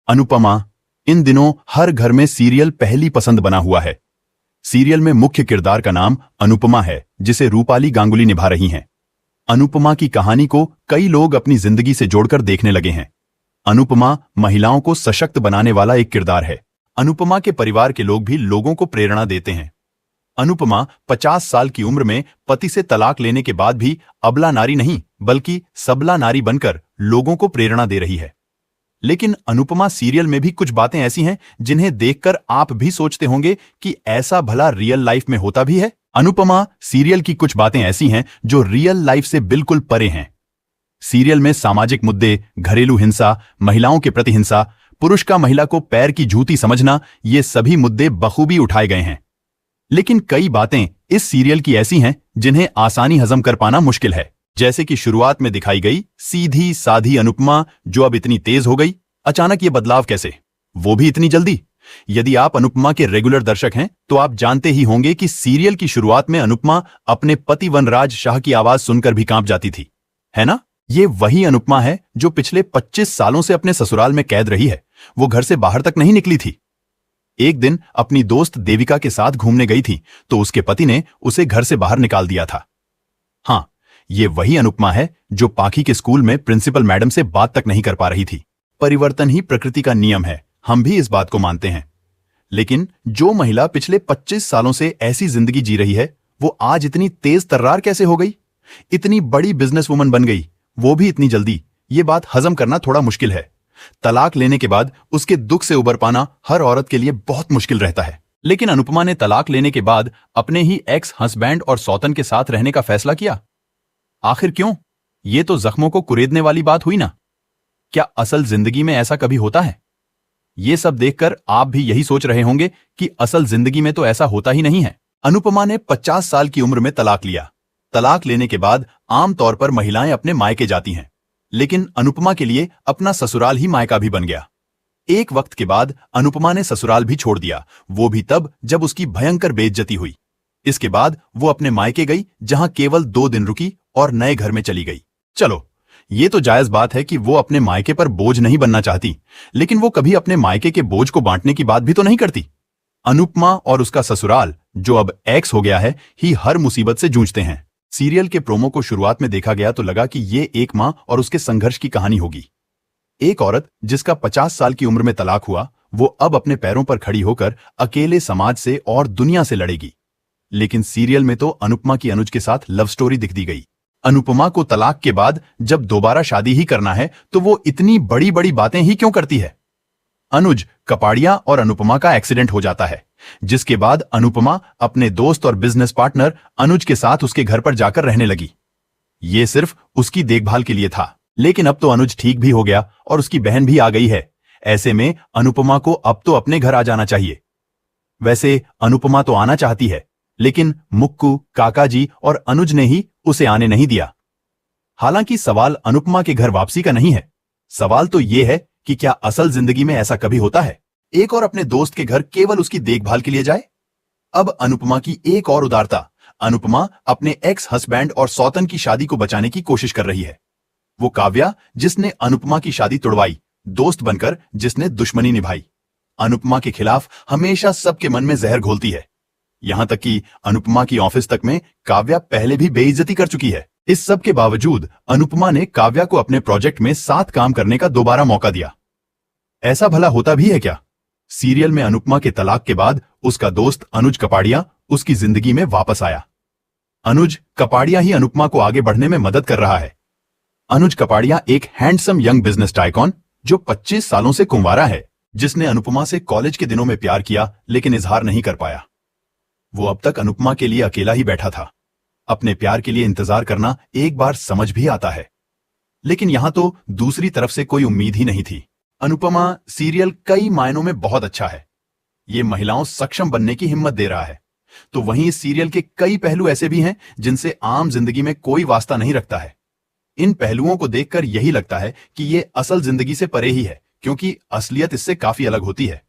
अनुपमा इन दिनों हर घर में सीरियल पहली पसंद बना हुआ है। सीरियल में मुख्य किरदार का नाम अनुपमा है, जिसे रूपाली गांगुली निभा रही हैं। अनुपमा की कहानी को कई लोग अपनी जिंदगी से जोड़कर देखने लगे हैं। अनुपमा महिलाओं को सशक्त बनाने वाला एक किरदार है। अनुपमा के परिवार के लोग भी लोगों को प्रेरणा देते हैं। अनुपमा 50 साल की उम्र में पति से तलाक लेने के बाद भी अबला नारी नहीं बल्कि सबला नारी बनकर लोगों को प्रेरणा दे रही है। लेकिन अनुपमा सीरियल में भी कुछ बातें ऐसी हैं जिन्हें देखकर आप भी सोचते होंगे कि ऐसा भला रियल लाइफ में होता भी है। अनुपमा सीरियल की कुछ बातें ऐसी हैं जो रियल लाइफ से बिल्कुल परे हैं। सीरियल में सामाजिक मुद्दे, घरेलू हिंसा, महिलाओं के प्रति हिंसा, पुरुष का महिला को पैर की जूती समझना, ये सभी मुद्दे बखूबी उठाए गए हैं। लेकिन कई बातें इस सीरियल की ऐसी हैं जिन्हें आसानी हजम कर पाना मुश्किल है। जैसे कि शुरुआत में दिखाई गई सीधी साधी अनुपमा जो अब इतनी तेज हो गई। अचानक ये बदलाव कैसे, वो भी इतनी जल्दी? यदि आप अनुपमा के रेगुलर दर्शक हैं तो आप जानते ही होंगे कि सीरियल की शुरुआत में अनुपमा अपने पति वनराज शाह की आवाज सुनकर भी कांप जाती थी, है ना? ये वही अनुपमा है जो पिछले 25 सालों से अपने ससुराल में कैद रही है। वो घर से बाहर तक नहीं निकली थी। एक दिन अपनी दोस्त देविका के साथ घूमने गई थी तो उसके पति ने उसे घर से बाहर निकाल दिया था। हाँ, ये वही अनुपमा है जो पाखी के स्कूल में प्रिंसिपल मैडम से बात तक नहीं कर पा रही थी। परिवर्तन ही प्रकृति का नियम है, हम भी इस बात को मानते हैं। लेकिन जो महिला पिछले 25 सालों से ऐसी जिंदगी जी रही है, वो आज इतनी तेज तर्रार कैसे हो गई? इतनी बड़ी बिजनेस वुमन बन गई, वो भी इतनी जल्दी। ये बात हजम करना थोड़ा मुश्किल है। तलाक लेने के बाद उसके दुख से उबर पाना हर औरत के लिए बहुत मुश्किल रहता है। लेकिन अनुपमा ने तलाक लेने के बाद अपने ही एक्स हस्बैंड और सौतन के साथ रहने का फैसला किया। आखिर क्यों? ये तो जख्मों को कुरेदने वाली बात हुई ना। क्या असल जिंदगी में ऐसा कभी होता है? ये सब देखकर आप भी यही सोच रहे होंगे कि असल जिंदगी में तो ऐसा होता ही नहीं है। अनुपमा ने 50 साल की उम्र में तलाक लिया। तलाक लेने के बाद आमतौर पर महिलाएं अपने मायके जाती हैं, लेकिन अनुपमा के लिए अपना ससुराल ही मायका भी बन गया। एक वक्त के बाद अनुपमा ने ससुराल भी छोड़ दिया, वो भी तब जब उसकी भयंकर बेइज्जती हुई। इसके बाद वो अपने मायके गई, जहां केवल 2 दिन रुकी और नए घर में चली गई। चलो, ये तो जायज बात है कि वो अपने मायके पर बोझ नहीं बनना चाहती, लेकिन वो कभी अपने मायके के बोझ को बांटने की बात भी तो नहीं करती। अनुपमा और उसका ससुराल, जो अब एक्स हो गया है, ही हर मुसीबत से जूझते हैं। सीरियल के प्रोमो को शुरुआत में देखा गया तो लगा कि ये एक मां और उसके संघर्ष की कहानी होगी। एक औरत जिसका 50 साल की उम्र में तलाक हुआ, वो अब अपने पैरों पर खड़ी होकर अकेले समाज से और दुनिया से लड़ेगी। लेकिन सीरियल में तो अनुपमा की अनुज के साथ लव स्टोरी दिख दी गई। अनुपमा को तलाक के बाद जब दोबारा शादी ही करना है तो वो इतनी बड़ी बड़ी बातें ही क्यों करती है? अनुज कपाड़िया और अनुपमा का एक्सीडेंट हो जाता है, जिसके बाद अनुपमा अपने दोस्त और बिजनेस पार्टनर अनुज के साथ उसके घर पर जाकर रहने लगी। ये सिर्फ उसकी देखभाल के लिए था, लेकिन अब तो अनुज ठीक भी हो गया और उसकी बहन भी आ गई है। ऐसे में अनुपमा को अब तो अपने घर आ जाना चाहिए। वैसे अनुपमा तो आना चाहती है, लेकिन मुक्कू, काकाजी और अनुज ने ही उसे आने नहीं दिया। हालांकि सवाल अनुपमा के घर वापसी का नहीं है। सवाल तो यह है कि क्या असल जिंदगी में ऐसा कभी होता है, एक और अपने दोस्त के घर केवल उसकी देखभाल के लिए जाए? अब अनुपमा की एक और उदारता। अनुपमा अपने एक्स हस्बैंड और सौतन की शादी को बचाने की कोशिश कर रही है। वो काव्या जिसने अनुपमा की शादी तुड़वाई, दोस्त बनकर जिसने दुश्मनी निभाई, अनुपमा के खिलाफ हमेशा सबके मन में जहर घोलती है। यहां तक कि अनुपमा की ऑफिस तक में काव्या पहले भी बेइज्जती कर चुकी है। इस सब के बावजूद अनुपमा ने काव्या को अपने प्रोजेक्ट में साथ काम करने का दोबारा मौका दिया। ऐसा भला होता भी है क्या? सीरियल में अनुपमा के तलाक के बाद उसका दोस्त अनुज कपाड़िया उसकी जिंदगी में वापस आया। अनुज कपाड़िया ही अनुपमा को आगे बढ़ने में मदद कर रहा है। अनुज कपाड़िया एक हैंडसम यंग बिजनेस टाइकॉन जो 25 सालों से कुंवारा है, जिसने अनुपमा से कॉलेज के दिनों में प्यार किया लेकिन इजहार नहीं कर पाया। वो अब तक अनुपमा के लिए अकेला ही बैठा था। अपने प्यार के लिए इंतजार करना एक बार समझ भी आता है, लेकिन यहां तो दूसरी तरफ से कोई उम्मीद ही नहीं थी। अनुपमा सीरियल कई मायनों में बहुत अच्छा है। ये महिलाओं सक्षम बनने की हिम्मत दे रहा है। तो वहीं इस सीरियल के कई पहलू ऐसे भी हैं जिनसे आम जिंदगी में कोई वास्ता नहीं रखता है। इन पहलुओं को देखकर यही लगता है कि ये असल जिंदगी से परे ही है, क्योंकि असलियत इससे काफी अलग होती है।